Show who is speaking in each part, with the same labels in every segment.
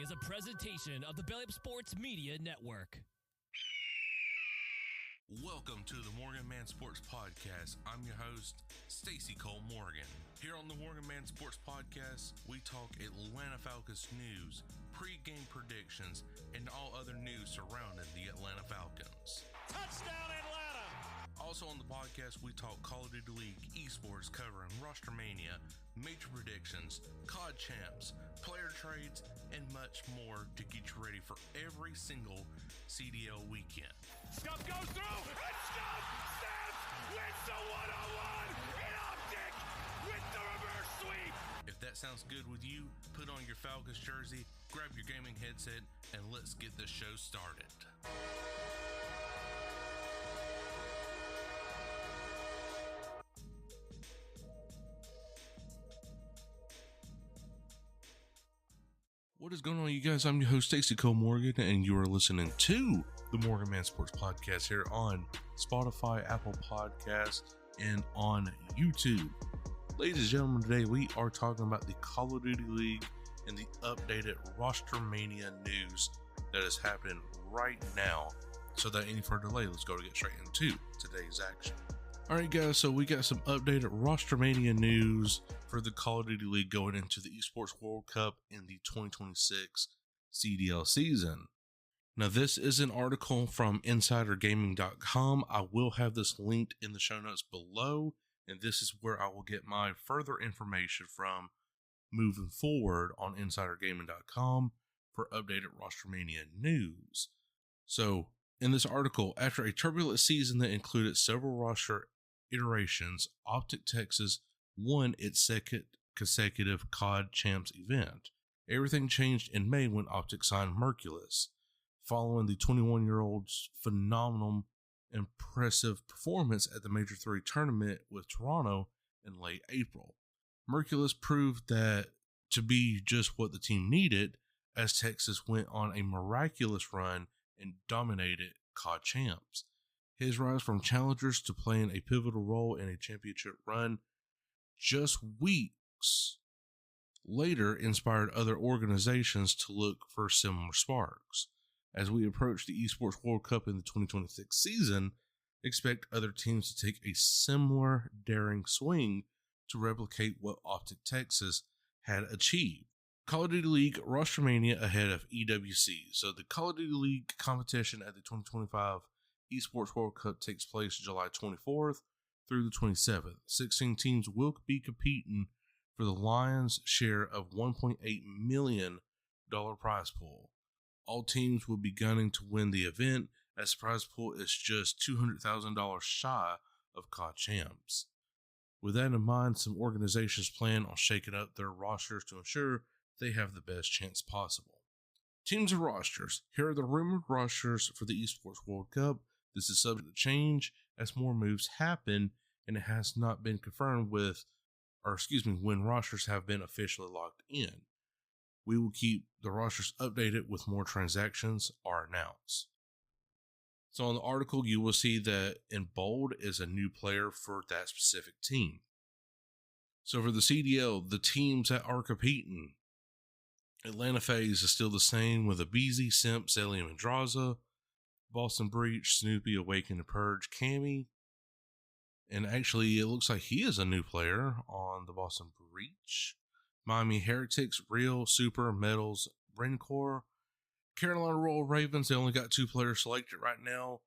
Speaker 1: is a presentation of the Belly Up Sports Media Network.
Speaker 2: Welcome to the Morgan Man Sports Podcast. I'm your host, Stacey Cole Morgan. Here on the Morgan Man Sports Podcast, we talk Atlanta Falcons news, pre-game predictions, and all other news surrounding the Atlanta Falcons.
Speaker 3: Touchdown, Atlanta!
Speaker 2: Also on the podcast, we talk Call of Duty League, Esports, covering roster Mania, major predictions, COD Champs, player trades, and much more to get you ready for every single CDL weekend.
Speaker 3: Scuff goes through, and Scuff snaps, wins the one-on-one in OpTic with the reverse sweep.
Speaker 2: If that sounds good with you, put on your Falcons jersey, grab your gaming headset, and let's get this show started. What is going on, you guys? I'm your host, Stacey Cole Morgan, and you are listening to the Morgan Man Sports Podcast here on Spotify, Apple Podcasts, and on YouTube. Ladies and gentlemen, today we are talking about the Call of Duty League and the updated roster Mania news that is happening right now. So without any further delay, let's go to get straight into today's action. Alright guys, so we got some updated roster Mania news for the Call of Duty League going into the Esports World Cup in the 2026 CDL season. Now this is an article from InsiderGaming.com. I will have this linked in the show notes below, and this is where I will get my further information from moving forward on InsiderGaming.com for updated roster Mania news. So in this article, after a turbulent season that included several roster iterations, OpTic Texas won its second consecutive COD Champs event. Everything changed in May when OpTic signed Merciless, following the 21-year-old's phenomenal, impressive performance at the Major 3 tournament with Toronto in late April. Merciless proved that to be just what the team needed, as Texas went on a miraculous run and dominated COD Champs. His rise from challengers to playing a pivotal role in a championship run just weeks later inspired other organizations to look for similar sparks. As we approach the Esports World Cup in the 2026 season, expect other teams to take a similar daring swing to replicate what OpTic Texas had achieved. Call of Duty League roster Mania ahead of EWC. So the Call of Duty League competition at the 2025 Esports World Cup takes place July 24th through the 27th. 16 teams will be competing for the Lions' share of $1.8 million prize pool. All teams will be gunning to win the event, as the prize pool is just $200,000 shy of COD Champs. With that in mind, some organizations plan on shaking up their rosters to ensure they have the best chance possible. Teams and rosters. Here are the rumored rosters for the Esports World Cup. This is subject to change as more moves happen, and it has not been confirmed when rosters have been officially locked in. We will keep the rosters updated with more transactions are announced. So on the article, you will see that in bold is a new player for that specific team. So for the CDL, the teams that are competing, Atlanta FaZe is still the same with Abizi, Simp, Celium, and Draza, Boston Breach, Snoopy, Awaken, and Purge, Cammy. And actually, it looks like he is a new player on the Boston Breach. Miami Heretics, Real, Super, Metals, Braincore. Carolina Royal Ravens, they only got 2 players selected right now.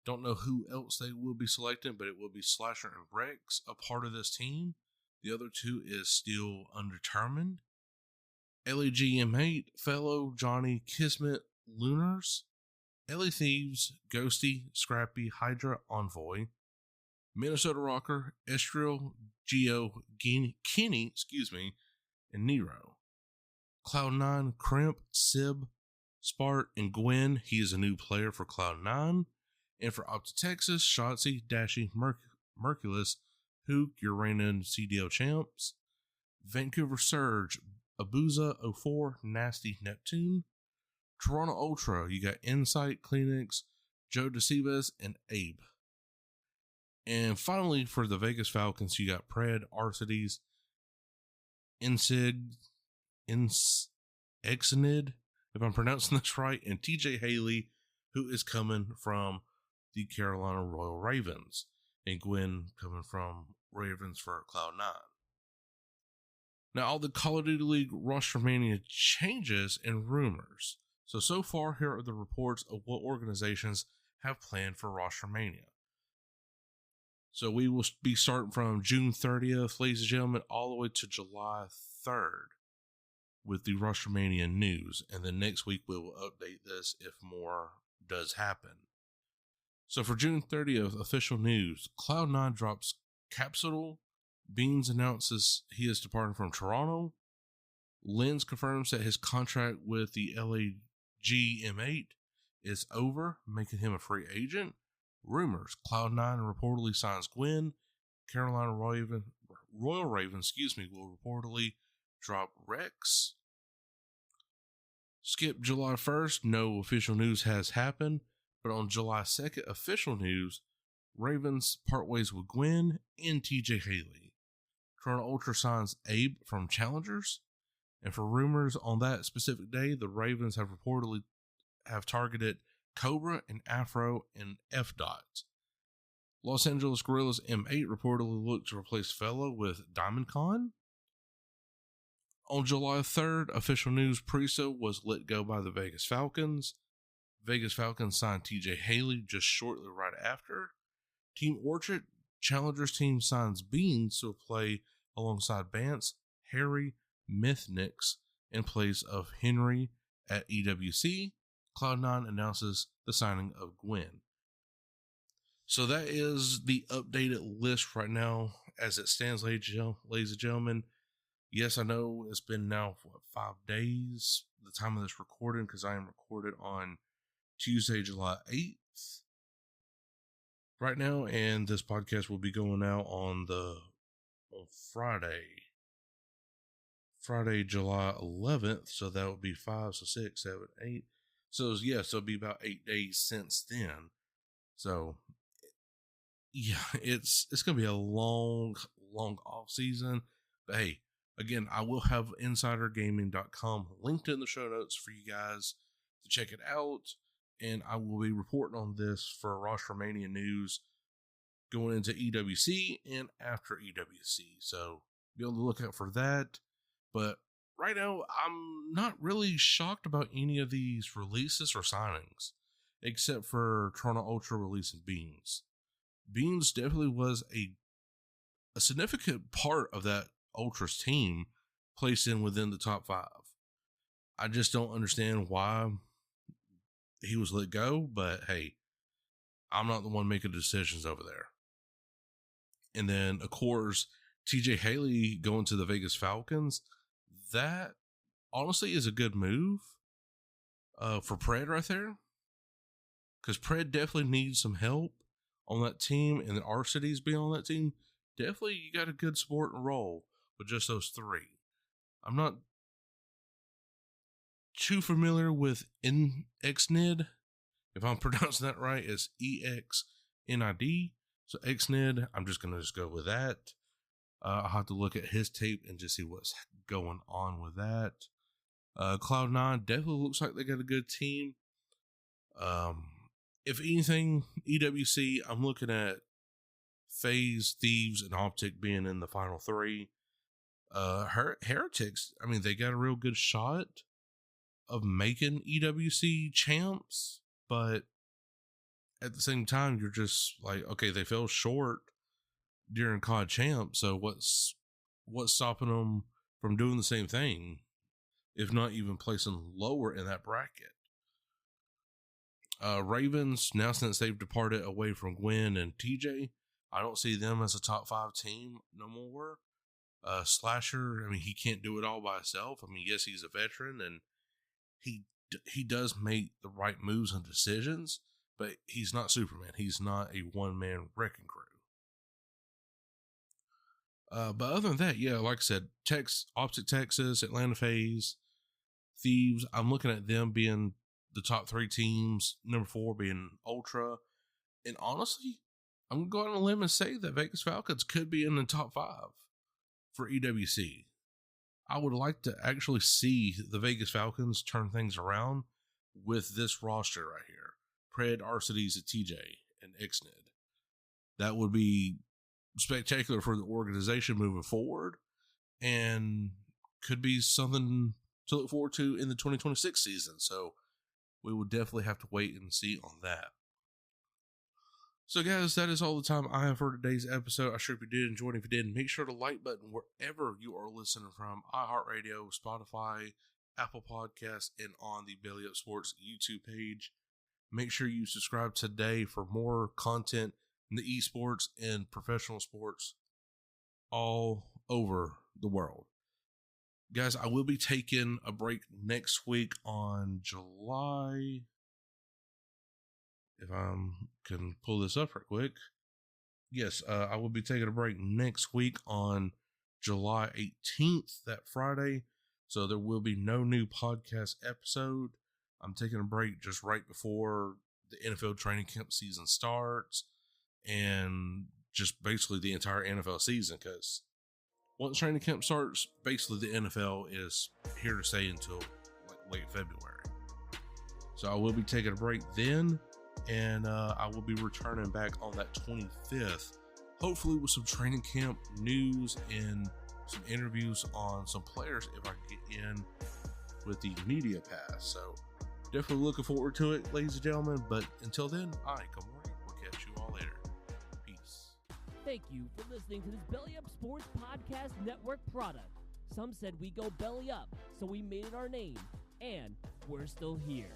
Speaker 2: Don't know who else they will be selecting, but it will be Slasher and Rex, a part of this team. The other 2 is still undetermined. LAGM8, Fellow, Johnny, Kismet, Lunars. LA Thieves, Ghosty, Scrappy, Hydra, Envoy. Minnesota Rocker, Estriel, Geo, Kenny, and Nero. Cloud9, Crimp, Sib, Spart, and Gwen. He is a new player for Cloud9. And for OpTic Texas, Shotzi, Dashy, Merciless, Hook, your reigning CDL champs. Vancouver Surge, Abuza, 04, Nasty, Neptune. Toronto Ultra, you got Insight, Kleenex, Joe DeCibes, and Abe. And finally, for the Vegas Falcons, you got Pred, Arcides, Exenid, if I'm pronouncing this right, and TJ Haley, who is coming from the Carolina Royal Ravens, and Gwen coming from Ravens for Cloud9. Now, all the Call of Duty League roster mania changes and rumors. So far, here are the reports of what organizations have planned for roster mania. So we will be starting from June 30th, ladies and gentlemen, all the way to July 3rd with the roster mania news. And then next week, we will update this if more does happen. So for June 30th, official news, Cloud9 drops Capsule. Beans announces he is departing from Toronto. Lenz confirms that his contract with the LAG M8 is over, making him a free agent. Rumors, Cloud9 reportedly signs Gwen. Carolina Royal Ravens, will reportedly drop Rex. Skip July 1st, no official news has happened, but on July 2nd, official news, Ravens part ways with Gwen and TJ Haley. Chrono Ultra signs Abe from Challengers, and for rumors on that specific day, the Ravens have reportedly targeted Cobra and Afro and F. Los Angeles Guerrillas M8 reportedly look to replace Fellow with Diamond Con. On July 3rd, official news, Priso was let go by the Vegas Falcons. Vegas Falcons signed TJ Haley just shortly right after. Team Orchard Challengers team signs Beans to play alongside Bance, Harry, Mythnix in place of Henry at EWC. Cloud9 announces the signing of Gwen. So that is the updated list right now as it stands, ladies and gentlemen. Yes, I know it's been now 5 days, the time of this recording, because I am recorded on Tuesday, July 8th. Right now, and this podcast will be going out on Friday, July 11th. So that would be 5, so 6, 7, 8. So yeah, so it'll be about 8 days since then. So yeah, it's gonna be a long off season. But hey, again, I will have InsiderGaming.com linked in the show notes for you guys to check it out. And I will be reporting on this for Roster Mania news going into EWC and after EWC. So be on the lookout for that. But right now, I'm not really shocked about any of these releases or signings, except for Toronto Ultra releasing Beans. Beans definitely was a significant part of that Ultras team placed in within the top 5. I just don't understand why he was let go, but hey, I'm not the one making decisions over there. And then, of course, TJ Haley going to the Vegas Falcons. That honestly is a good move for Pred right there, because Pred definitely needs some help on that team, and the R-Cities being on that team, definitely you got a good support and role with just those 3. I'm not too familiar with XNID. If I'm pronouncing that right, it's EXNID. So XNID, I'm just going to go with that. I'll have to look at his tape and just see what's going on with that. Cloud9 definitely looks like they got a good team. If anything, EWC, I'm looking at FaZe, Thieves, and OpTic being in the final 3. Heretics, I mean, they got a real good shot of making EWC champs, but at the same time, you're just like, okay, they fell short during COD Champs, so what's stopping them from doing the same thing, if not even placing lower in that bracket? Ravens, now since they've departed away from Gwen and TJ, I don't see them as a top 5 team no more. Slasher, I mean, he can't do it all by himself. I mean, yes, he's a veteran, and he does make the right moves and decisions, but he's not Superman. He's not a one-man wrecking crew. But other than that, yeah, like I said, OpTic Texas, Atlanta FaZe, Thieves, I'm looking at them being the top 3 teams, number 4 being Ultra. And honestly, I'm going to go out on a limb and say that Vegas Falcons could be in the top 5 for EWC. I would like to actually see the Vegas Falcons turn things around with this roster right here. Pred, Arcides, TJ, and Ixnid. That would be spectacular for the organization moving forward and could be something to look forward to in the 2026 season. So we will definitely have to wait and see on that. So guys, that is all the time I have for today's episode. I sure hope you did enjoy it. If you did, make sure to like button wherever you are listening from: iHeartRadio, Spotify, Apple Podcasts, and on the Belly Up Sports YouTube page. Make sure you subscribe today for more content in the esports and professional sports all over the world. Guys, I will be taking a break next week on July. If I can pull this up real quick. Yes, I will be taking a break next week on July 18th, that Friday. So there will be no new podcast episode. I'm taking a break just right before the NFL training camp season starts and just basically the entire NFL season, because once training camp starts, basically the NFL is here to stay until like late February. So I will be taking a break then, and I will be returning back on that 25th, hopefully with some training camp news and some interviews on some players if I can get in with the media pass. So definitely looking forward to it, ladies and gentlemen. But until then, good morning. We'll catch you all later. Peace.
Speaker 1: Thank you for listening to this Belly Up Sports Podcast Network product. Some said we go belly up, so we made it our name, and we're still here.